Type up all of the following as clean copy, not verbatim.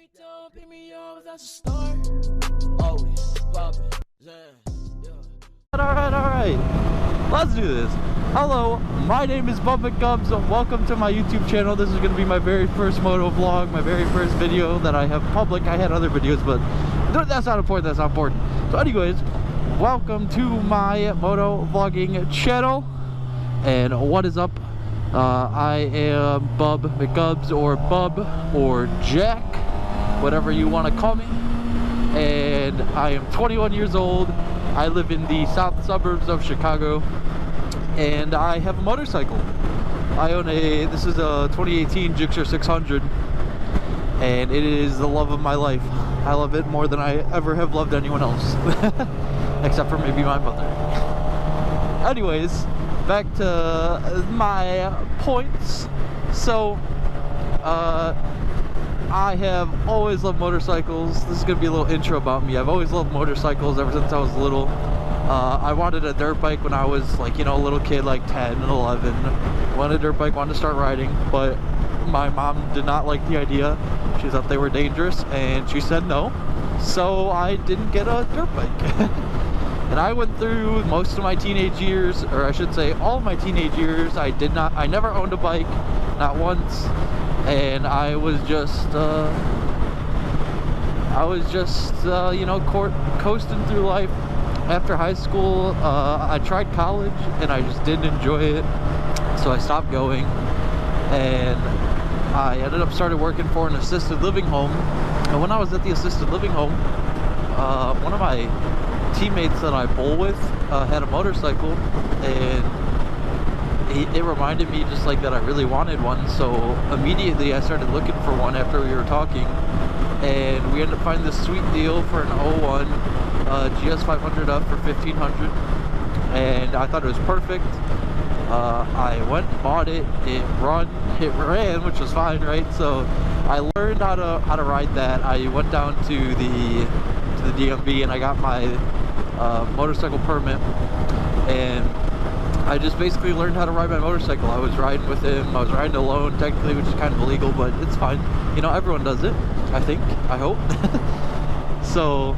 me down, pick me up, that's a start. Always poppin', yeah. Alright. Let's do this. Hello, my name is Bubmcgubs. Welcome to my YouTube channel. This is going to be my very first moto vlog, my very first video that I have public. I had other videos, but that's not important. That's not important. So anyways, welcome to my moto vlogging channel. And what is up? I am Bubmcgubs, or Bub, or Jack, whatever you want to call me. And I am 21 years old. I live in the south suburbs of Chicago, and I have a motorcycle. I own this is a 2018 Gixxer 600, and it is the love of my life. I love it more than I ever have loved anyone else, except for maybe my mother. Anyways, back to my points. So, I have always loved motorcycles. This is going to be a little intro about me. I've always loved motorcycles ever since I was little. I wanted a dirt bike when I was like, you know, a little kid, like 10 and 11. Wanted a dirt bike, wanted to start riding, but my mom did not like the idea. She thought they were dangerous, and she said no. So I didn't get a dirt bike. And I went through most of my teenage years, or I should say all of my teenage years. I never owned a bike, not once. And I was just you know, coasting through life. After high school, I tried college, and I just didn't enjoy it, so I stopped going. And I ended up started working for an assisted living home. And when I was at the assisted living home, one of my teammates that I bowl with had a motorcycle, and it reminded me just like that I really wanted one. So immediately I started looking for one after we were talking, and we ended up finding this sweet deal for an 01 GS 500F for $1,500, and I thought it was perfect. I went and bought it. It ran, which was fine, right? So I learned how to ride that. I went down to the DMV, and I got my motorcycle permit, and I just basically learned how to ride my motorcycle. I was riding with him. I was riding alone, technically, which is kind of illegal, but it's fine. You know, everyone does it, I think. I hope. So,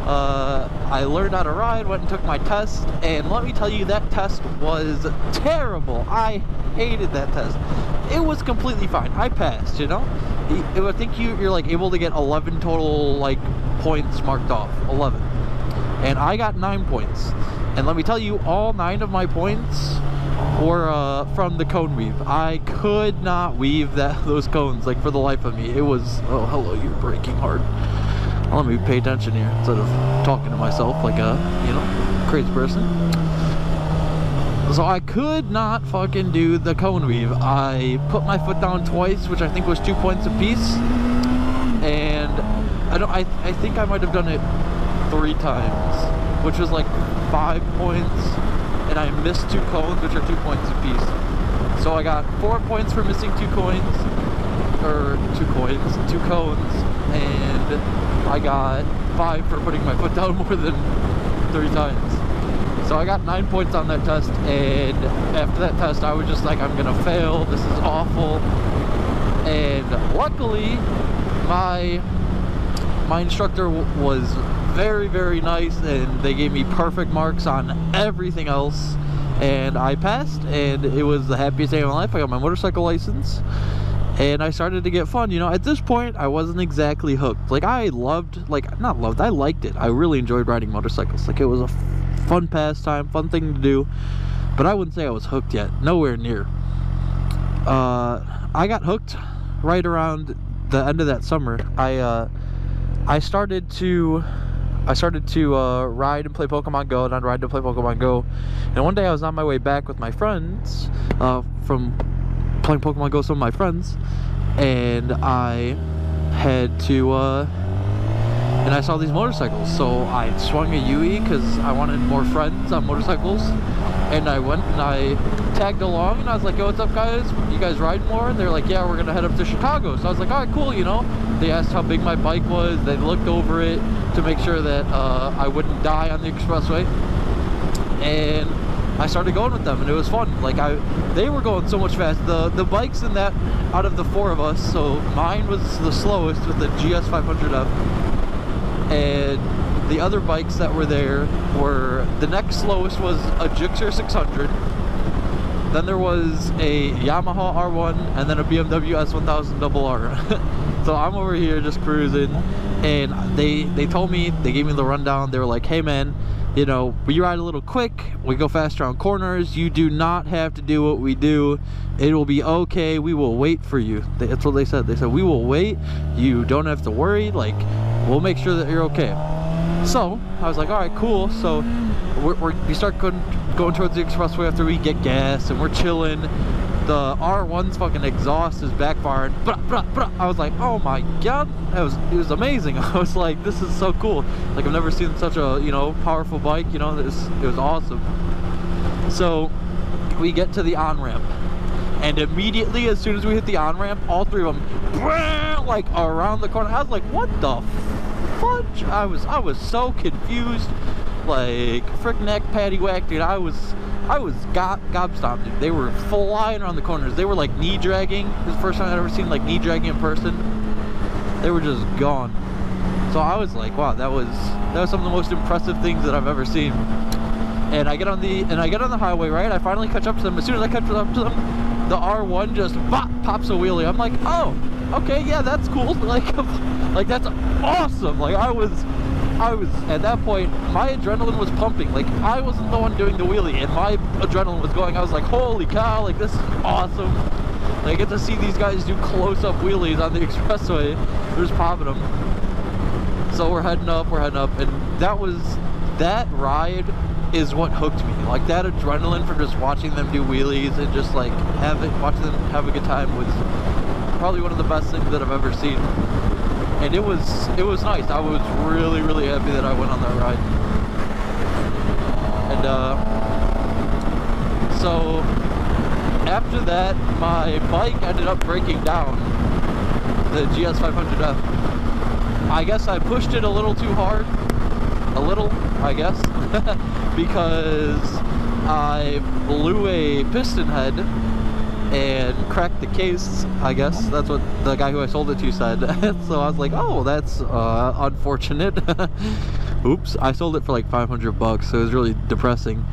I learned how to ride, went and took my test, and let me tell you, that test was terrible. I hated that test. It was completely fine. I passed, you know? I think you're like able to get 11 total, like, points marked off. 11. And I got 9 points. And let me tell you, all 9 of my points were from the cone weave. I could not weave those cones, like, for the life of me. It was, oh, hello, you're braking hard. Let me pay attention here instead of talking to myself like a, you know, crazy person. So I could not fucking do the cone weave. I put my foot down twice, which I think was 2 points apiece. And I think I might have done it 3 times, which was like 5 points, and I missed 2 cones, which are 2 points apiece. So I got 4 points for missing 2 cones, and I got 5 for putting my foot down more than 3 times. So I got 9 points on that test, and after that test I was just like, I'm gonna fail, this is awful. And luckily my instructor was very, very nice, and they gave me perfect marks on everything else, and I passed, and it was the happiest day of my life. I got my motorcycle license, and I started to get fun. You know, at this point I wasn't exactly hooked. Like, I liked it. I really enjoyed riding motorcycles. Like, it was a fun pastime, fun thing to do, but I wouldn't say I was hooked yet. Nowhere near. I got hooked right around the end of that summer. I started to ride and play Pokemon Go, and I'd ride to play Pokemon Go. And one day I was on my way back with my friends from playing Pokemon Go with some of my friends, and I had to and I saw these motorcycles, so I swung a Yui because I wanted more friends on motorcycles. And I went and I tagged along, and I was like, yo, what's up, guys? You guys ride more? And they're like, yeah, we're gonna head up to Chicago. So I was like, all right, cool, you know. They asked how big my bike was. They looked over it to make sure that I wouldn't die on the expressway. And I started going with them, and it was fun. Like they were going so much faster. The bikes in that, out of the 4 of us, so mine was the slowest with the GS 500F, and the other bikes that were there were, the next slowest was a Gixxer 600. Then there was a Yamaha R1, and then a BMW S1000RR. So I'm over here just cruising, and they told me, they gave me the rundown. They were like, hey man, you know, we ride a little quick, we go faster on corners, you do not have to do what we do, it will be okay, we will wait for you. That's what they said. They said, we will wait, you don't have to worry, like, we'll make sure that you're okay. So I was like, all right, cool. So we start going towards the expressway after we get gas, and we're chilling. The R1's fucking exhaust is backfiring. I was like, oh my god, it was amazing. I was like, this is so cool. Like, I've never seen such a, you know, powerful bike. You know, it was awesome. So we get to the on-ramp, and immediately as soon as we hit the on-ramp, all 3 of them like around the corner. I was like, what the fudge? I was so confused, like frick neck patty whack, dude. I was gobstopped, dude. They were flying around the corners. They were like knee dragging. This is the first time I'd ever seen like knee dragging in person. They were just gone. So I was like, wow, that was some of the most impressive things that I've ever seen. And I get on the highway, right? I finally catch up to them. As soon as I catch up to them, the R1 just pops a wheelie. I'm like, oh, okay, yeah, that's cool. Like that's awesome. Like I was at that point, my adrenaline was pumping. Like, I wasn't the one doing the wheelie, and my adrenaline was going. I was like, holy cow, like this is awesome. Like, I get to see these guys do close-up wheelies on the expressway. They're just popping them. So we're heading up, and that ride is what hooked me. Like, that adrenaline from just watching them do wheelies and just like watching them have a good time was probably one of the best things that I've ever seen. And it was nice. I was really, really happy that I went on that ride. And so after that, my bike ended up breaking down, the GS 500F. I guess I pushed it a little too hard. A little, I guess. Because I blew a piston head and cracked the case, I guess. That's what the guy who I sold it to said. So I was like, oh, that's unfortunate. Oops. I sold it for like $500, so it was really depressing.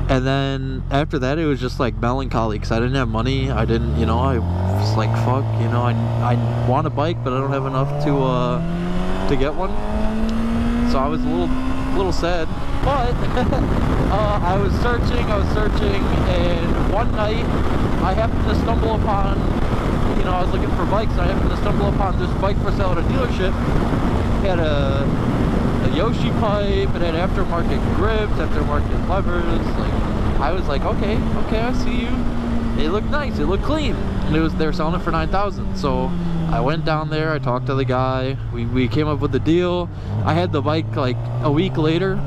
And then after that, it was just like melancholy, because I didn't have money. I didn't, you know, I was like, fuck, you know, I want a bike, but I don't have enough to get one. So I was a little sad. But I was searching, and one night I happened to stumble upon, you know, I was looking for bikes, and I happened to stumble upon this bike for sale at a dealership. It had a Yoshi pipe, it had aftermarket grips, aftermarket levers. Like, I was like, okay, I see you. It looked nice, it looked clean, and they were selling it for $9,000. So I went down there, I talked to the guy, we came up with a deal. I had the bike like a week later.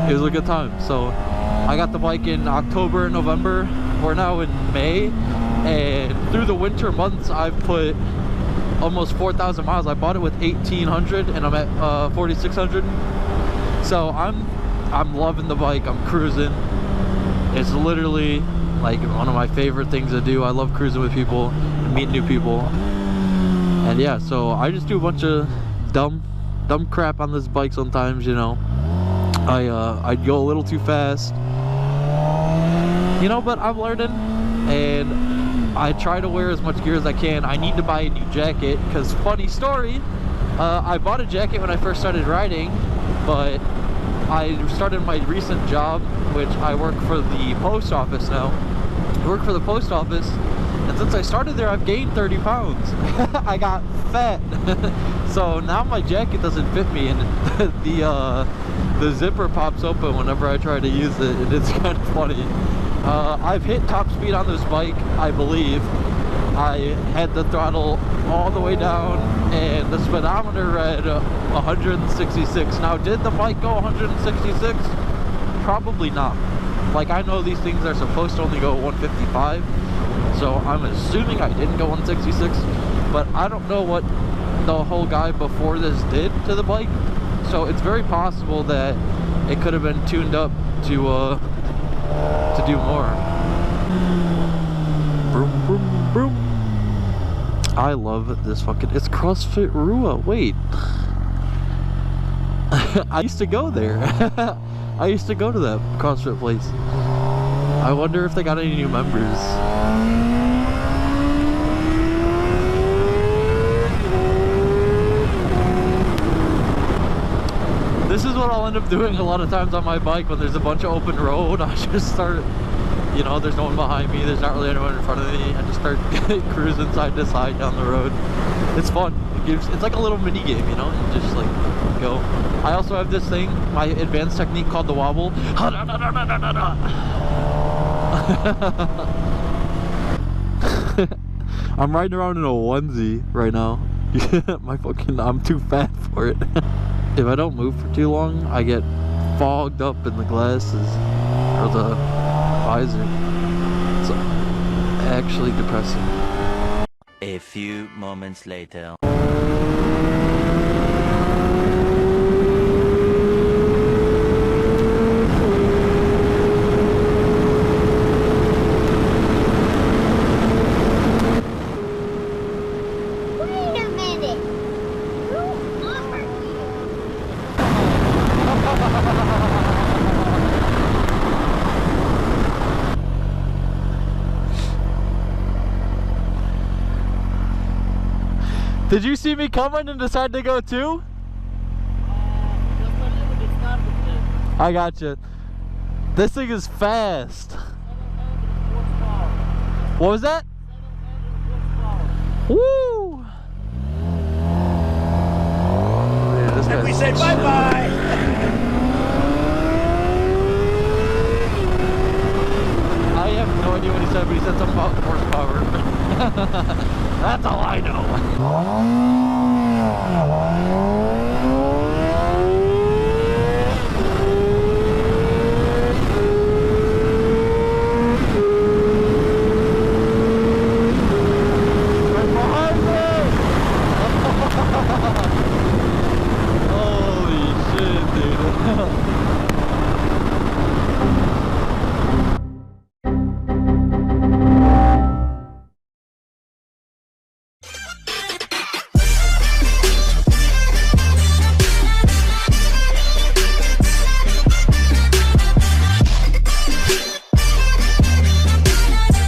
It was a good time. So I got the bike in October and November. We're now in May, and through the winter months I've put almost 4,000 miles. I bought it with 1,800 and I'm at 4,600. So I'm loving the bike. I'm cruising. It's literally like one of my favorite things to do. I love cruising with people and meeting new people. And yeah, so I just do a bunch of dumb crap on this bike sometimes, you know. I'd go a little too fast, you know, but I'm learning, and I try to wear as much gear as I can. I need to buy a new jacket, because funny story, I bought a jacket when I first started riding, but I started my recent job, which I work for the post office now. I work for the post office, and since I started there, I've gained 30 pounds. I got fat. So now my jacket doesn't fit me, and the zipper pops open whenever I try to use it, and it's kind of funny. I've hit top speed on this bike, I believe. I had the throttle all the way down, and the speedometer read 166. Now, did the bike go 166? Probably not. Like, I know these things are supposed to only go 155, so I'm assuming I didn't go 166, but I don't know what the whole guy before this did to the bike. So it's very possible that it could have been tuned up to to do more. Broom, broom, broom. I love this fucking, it's CrossFit Rua. Wait. I used to go there. I used to go to that CrossFit place. I wonder if they got any new members. This is what I'll end up doing a lot of times on my bike when there's a bunch of open road. I just start, you know, there's no one behind me, there's not really anyone in front of me. I just start cruising side to side down the road. It's fun. It's like a little mini game, you know, and just like go. I also have this thing, my advanced technique called the wobble. I'm riding around in a onesie right now. I'm too fat for it. If I don't move for too long, I get fogged up in the glasses or the visor. It's actually depressing. A few moments later. Did you see me coming and decide to go too? I got you. This thing is fast. What was that? Woo! Yeah, this And we say bye-bye.